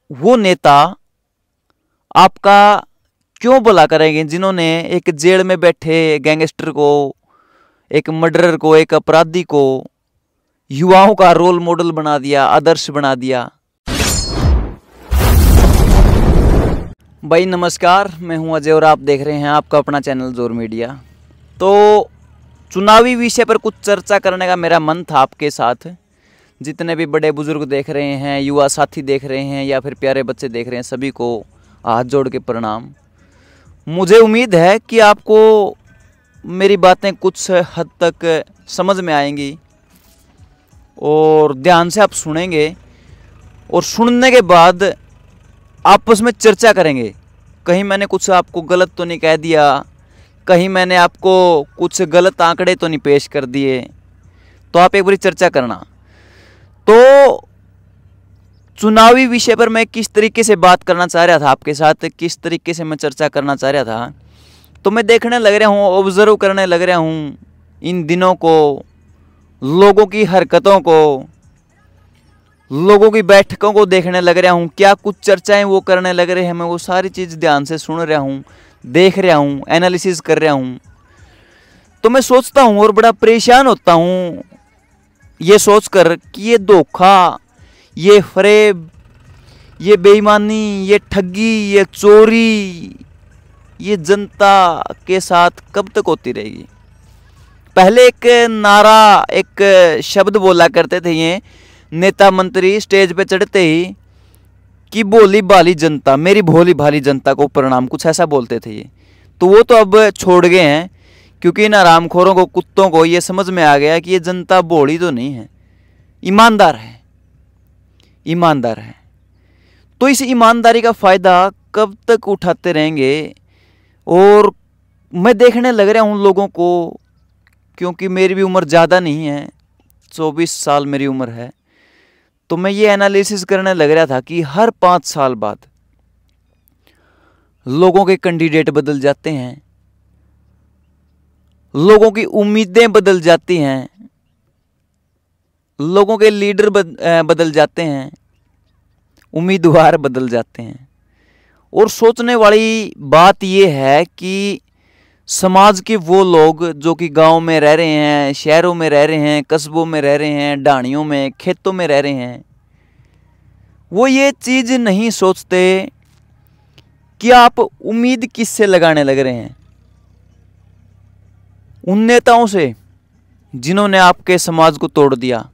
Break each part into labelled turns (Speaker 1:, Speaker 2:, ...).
Speaker 1: वो नेता आपका क्यों भला करेंगे जिन्होंने एक जेल में बैठे गैंगस्टर को, एक मर्डरर को, एक अपराधी को युवाओं का रोल मॉडल बना दिया, आदर्श बना दिया। भाई नमस्कार, मैं हूं अजय और आप देख रहे हैं आपका अपना चैनल जोर मीडिया। तो चुनावी विषय पर कुछ चर्चा करने का मेरा मन था आपके साथ। जितने भी बड़े बुजुर्ग देख रहे हैं, युवा साथी देख रहे हैं या फिर प्यारे बच्चे देख रहे हैं, सभी को हाथ जोड़ के प्रणाम। मुझे उम्मीद है कि आपको मेरी बातें कुछ हद तक समझ में आएंगी और ध्यान से आप सुनेंगे और सुनने के बाद आपस में चर्चा करेंगे। कहीं मैंने कुछ आपको गलत तो नहीं कह दिया, कहीं मैंने आपको कुछ गलत आंकड़े तो नहीं पेश कर दिए, तो आप एक बारी चर्चा करना। तो चुनावी विषय पर मैं किस तरीके से बात करना चाह रहा था आपके साथ, किस तरीके से मैं चर्चा करना चाह रहा था, तो मैं देखने लग रहा हूँ, ऑब्जर्व करने लग रहा हूँ इन दिनों को, लोगों की हरकतों को, लोगों की बैठकों को देखने लग रहा हूँ। क्या कुछ चर्चाएं वो करने लग रहे हैं, मैं वो सारी चीज़ ध्यान से सुन रहा हूँ, देख रहा हूँ, एनालिसिस कर रहा हूँ। तो मैं सोचता हूँ और बड़ा परेशान होता हूँ ये सोचकर कि ये धोखा, ये फरेब, ये बेईमानी, ये ठगी, ये चोरी, ये जनता के साथ कब तक होती रहेगी। पहले एक नारा, एक शब्द बोला करते थे ये नेता मंत्री स्टेज पे चढ़ते ही कि भोली भाली जनता, मेरी भोली भाली जनता को प्रणाम, कुछ ऐसा बोलते थे ये। तो वो तो अब छोड़ गए हैं, क्योंकि इन आरामखोरों को, कुत्तों को ये समझ में आ गया कि ये जनता भोली तो नहीं है, ईमानदार है, ईमानदार है। तो इस ईमानदारी का फ़ायदा कब तक उठाते रहेंगे। और मैं देखने लग रहा हूँ लोगों को, क्योंकि मेरी भी उम्र ज़्यादा नहीं है, 24 साल मेरी उम्र है। तो मैं ये एनालिसिस करने लग रहा था कि हर 5 साल बाद लोगों के कैंडिडेट बदल जाते हैं, लोगों की उम्मीदें बदल जाती हैं, लोगों के लीडर बदल जाते हैं, उम्मीदवार बदल जाते हैं। और सोचने वाली बात यह है कि समाज के वो लोग जो कि गांव में रह रहे हैं, शहरों में रह रहे हैं, कस्बों में रह रहे हैं, ढाणियों में, खेतों में रह रहे हैं, वो ये चीज़ नहीं सोचते कि आप उम्मीद किससे लगाने लग रहे हैं। उन नेताओं से जिन्होंने आपके समाज को तोड़ दिया,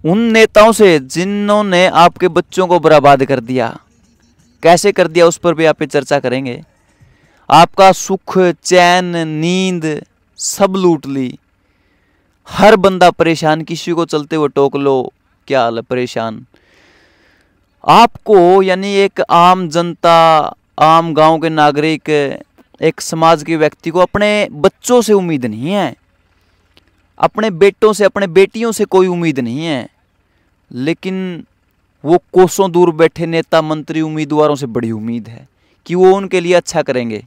Speaker 1: उन नेताओं से जिन्होंने आपके बच्चों को बर्बाद कर दिया। कैसे कर दिया उस पर भी आप पे चर्चा करेंगे। आपका सुख, चैन, नींद सब लूट ली। हर बंदा परेशान, किसी को चलते हुए टोक लो, क्या हाल है, परेशान। आपको यानी एक आम जनता, आम गांव के नागरिक, एक समाज के व्यक्ति को अपने बच्चों से उम्मीद नहीं है, अपने बेटों से, अपने बेटियों से कोई उम्मीद नहीं है। लेकिन वो कोसों दूर बैठे नेता, मंत्री, उम्मीदवारों से बड़ी उम्मीद है कि वो उनके लिए अच्छा करेंगे।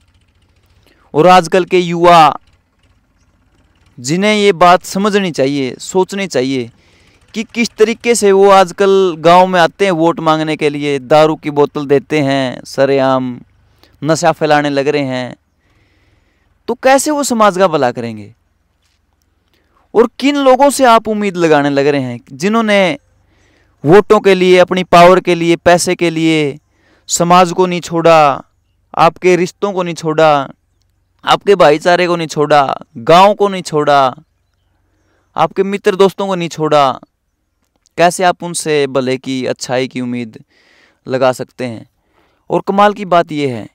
Speaker 1: और आजकल के युवा, जिन्हें ये बात समझनी चाहिए, सोचनी चाहिए कि किस तरीके से वो आजकल गांव में आते हैं वोट मांगने के लिए, दारू की बोतल देते हैं, सरेआम नशा फैलाने लग रहे हैं, तो कैसे वो समाज का भला करेंगे। और किन लोगों से आप उम्मीद लगाने लग रहे हैं, जिन्होंने वोटों के लिए, अपनी पावर के लिए, पैसे के लिए समाज को नहीं छोड़ा, आपके रिश्तों को नहीं छोड़ा, आपके भाईचारे को नहीं छोड़ा, गांव को नहीं छोड़ा, आपके मित्र दोस्तों को नहीं छोड़ा। कैसे आप उनसे भले की, अच्छाई की उम्मीद लगा सकते हैं। और कमाल की बात यह है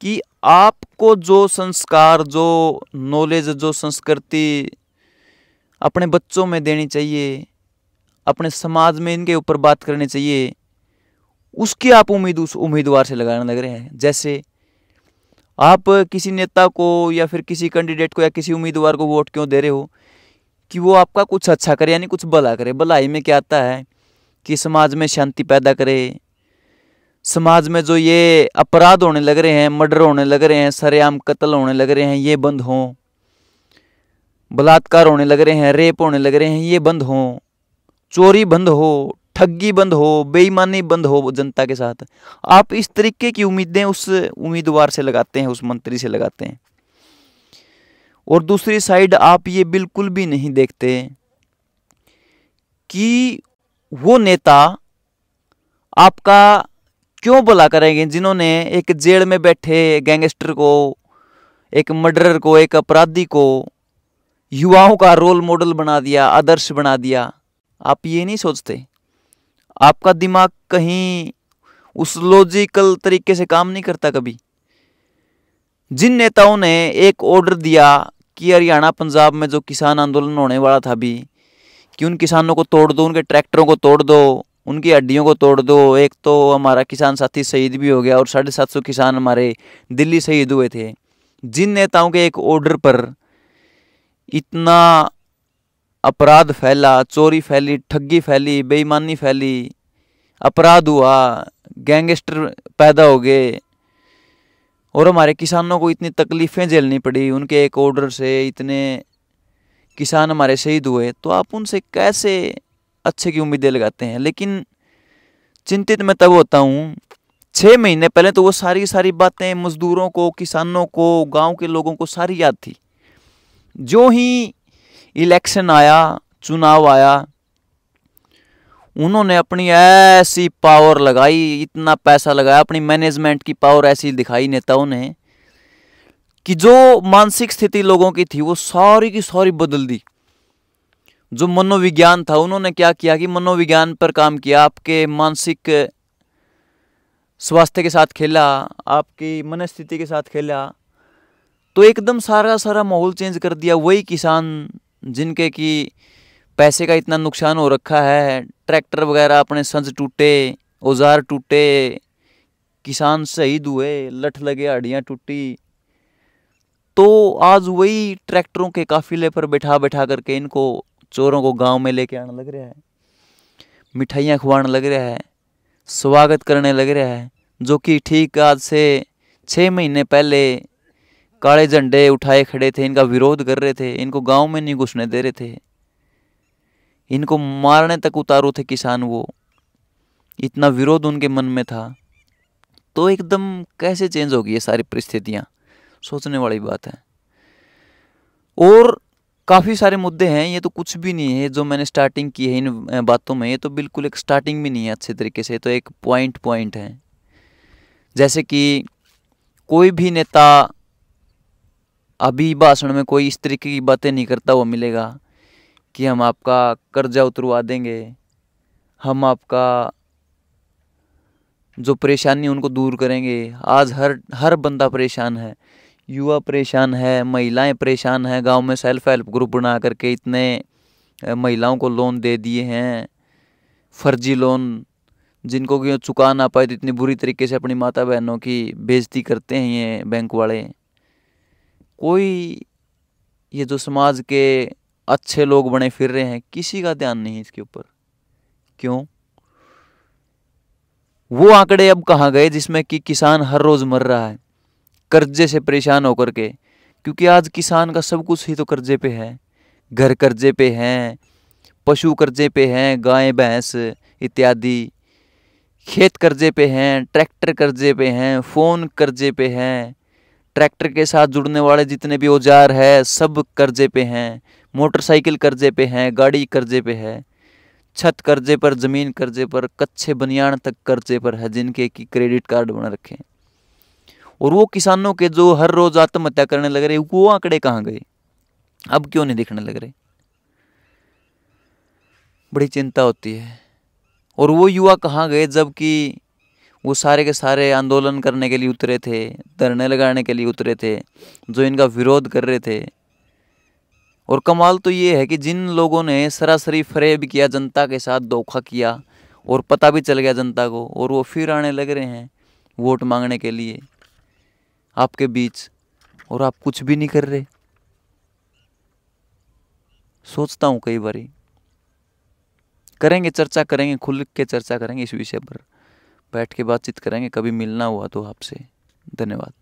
Speaker 1: कि आपको जो संस्कार, जो नॉलेज, जो संस्कृति अपने बच्चों में देनी चाहिए, अपने समाज में इनके ऊपर बात करनी चाहिए, उसकी आप उम्मीद उस उम्मीदवार से लगाने लग रहे हैं। जैसे आप किसी नेता को या फिर किसी कैंडिडेट को या किसी उम्मीदवार को वोट क्यों दे रहे हो कि वो आपका कुछ अच्छा करे, यानी कुछ भला करे। भलाई में क्या आता है कि समाज में शांति पैदा करे, समाज में जो ये अपराध होने लग रहे हैं, मर्डर होने लग रहे हैं, सरेआम कत्ल होने लग रहे हैं, ये बंद हों, बलात्कार होने लग रहे हैं, रेप होने लग रहे हैं, ये बंद हों, चोरी बंद हो, ठगी बंद हो, बेईमानी बंद हो जनता के साथ। आप इस तरीके की उम्मीदें उस उम्मीदवार से लगाते हैं, उस मंत्री से लगाते हैं। और दूसरी साइड आप ये बिल्कुल भी नहीं देखते कि वो नेता आपका क्यों भला करेंगे, जिन्होंने एक जेल में बैठे गैंगस्टर को, एक मर्डरर को, एक अपराधी को युवाओं का रोल मॉडल बना दिया, आदर्श बना दिया। आप ये नहीं सोचते? आपका दिमाग कहीं उस लॉजिकल तरीके से काम नहीं करता कभी? जिन नेताओं ने एक ऑर्डर दिया कि हरियाणा पंजाब में जो किसान आंदोलन होने वाला था अभी, कि उन किसानों को तोड़ दो, उनके ट्रैक्टरों को तोड़ दो, उनकी हड्डियों को तोड़ दो। एक तो हमारा किसान साथी शहीद भी हो गया और 750 किसान हमारे दिल्ली शहीद हुए थे। जिन नेताओं के एक ऑर्डर पर इतना अपराध फैला, चोरी फैली, ठगी फैली, बेईमानी फैली, अपराध हुआ, गैंगस्टर पैदा हो गए और हमारे किसानों को इतनी तकलीफ़ें झेलनी पड़ी, उनके एक ऑर्डर से इतने किसान हमारे शहीद हुए, तो आप उनसे कैसे अच्छे की उम्मीदें लगाते हैं? लेकिन चिंतित मैं तब होता हूँ, 6 महीने पहले तो वो सारी बातें मजदूरों को, किसानों को, गांव के लोगों को सारी याद थी। जो ही इलेक्शन आया, चुनाव आया, उन्होंने अपनी ऐसी पावर लगाई, इतना पैसा लगाया, अपनी मैनेजमेंट की पावर ऐसी दिखाई नेताओं ने कि जो मानसिक स्थिति लोगों की थी वो सारी की सारी बदल दी। जो मनोविज्ञान था, उन्होंने क्या किया कि मनोविज्ञान पर काम किया, आपके मानसिक स्वास्थ्य के साथ खेला, आपकी मनस्थिति के साथ खेला, तो एकदम सारा माहौल चेंज कर दिया। वही किसान जिनके कि पैसे का इतना नुकसान हो रखा है, ट्रैक्टर वगैरह अपने संज टूटे, औजार टूटे, किसान शहीद हुए, लठ लगे, हड्डियाँ टूटी, तो आज वही ट्रैक्टरों के काफिले पर बैठा करके इनको चोरों को गांव में लेके आने लग रहा है, मिठाइयाँ खुआने लग रहा है, स्वागत करने लग रहा है। जो कि ठीक आज से 6 महीने पहले काले झंडे उठाए खड़े थे, इनका विरोध कर रहे थे, इनको गांव में नहीं घुसने दे रहे थे, इनको मारने तक उतारू थे किसान। वो इतना विरोध उनके मन में था। तो एकदम कैसे चेंज हो गई ये सारी परिस्थितियाँ, सोचने वाली बात है। और काफ़ी सारे मुद्दे हैं, ये तो कुछ भी नहीं है जो मैंने स्टार्टिंग की है इन बातों में, ये तो बिल्कुल एक स्टार्टिंग भी नहीं है अच्छे तरीके से, तो एक पॉइंट है। जैसे कि कोई भी नेता अभी भाषण में कोई इस तरीके की बातें नहीं करता हुआ मिलेगा कि हम आपका कर्जा उतरवा देंगे, हम आपका जो परेशानी उनको दूर करेंगे। आज हर बंदा परेशान है, युवा परेशान है, महिलाएं परेशान हैं। गांव में सेल्फ हेल्प ग्रुप बना करके इतने महिलाओं को लोन दे दिए हैं, फर्जी लोन, जिनको कि चुका ना पाए तो इतनी बुरी तरीके से अपनी माता बहनों की बेइज्जती करते हैं ये बैंक वाले। कोई ये जो समाज के अच्छे लोग बने फिर रहे हैं, किसी का ध्यान नहीं इसके ऊपर। क्यों? वो आंकड़े अब कहाँ गए जिसमें कि किसान हर रोज मर रहा है कर्जे से परेशान होकर के? क्योंकि आज किसान का सब कुछ ही तो कर्जे पे है। घर कर्जे पे हैं, पशु कर्जे पे हैं, गाय भैंस इत्यादि, खेत कर्जे पे हैं, ट्रैक्टर कर्जे पे हैं, फ़ोन कर्जे पे हैं, ट्रैक्टर के साथ जुड़ने वाले जितने भी औजार है सब कर्जे पे हैं, मोटरसाइकिल कर्जे पे हैं, गाड़ी कर्जे पे है, छत कर्जे पर, ज़मीन कर्जे पर, कच्चे बनियान तक कर्जे पर है, जिनके की क्रेडिट कार्ड बना रखे हैं। और वो किसानों के जो हर रोज आत्महत्या करने लग रहे, वो आंकड़े कहाँ गए? अब क्यों नहीं दिखने लग रहे? बड़ी चिंता होती है। और वो युवा कहाँ गए जबकि वो सारे के सारे आंदोलन करने के लिए उतरे थे, धरने लगाने के लिए उतरे थे, जो इनका विरोध कर रहे थे। और कमाल तो ये है कि जिन लोगों ने सरासरी फरेब किया, जनता के साथ धोखा किया और पता भी चल गया जनता को, और वो फिर आने लग रहे हैं वोट मांगने के लिए आपके बीच, और आप कुछ भी नहीं कर रहे। सोचता हूँ कई बारी, करेंगे चर्चा, करेंगे खुल के चर्चा करेंगे इस विषय पर, बैठ के बातचीत करेंगे, कभी मिलना हुआ तो आपसे। धन्यवाद।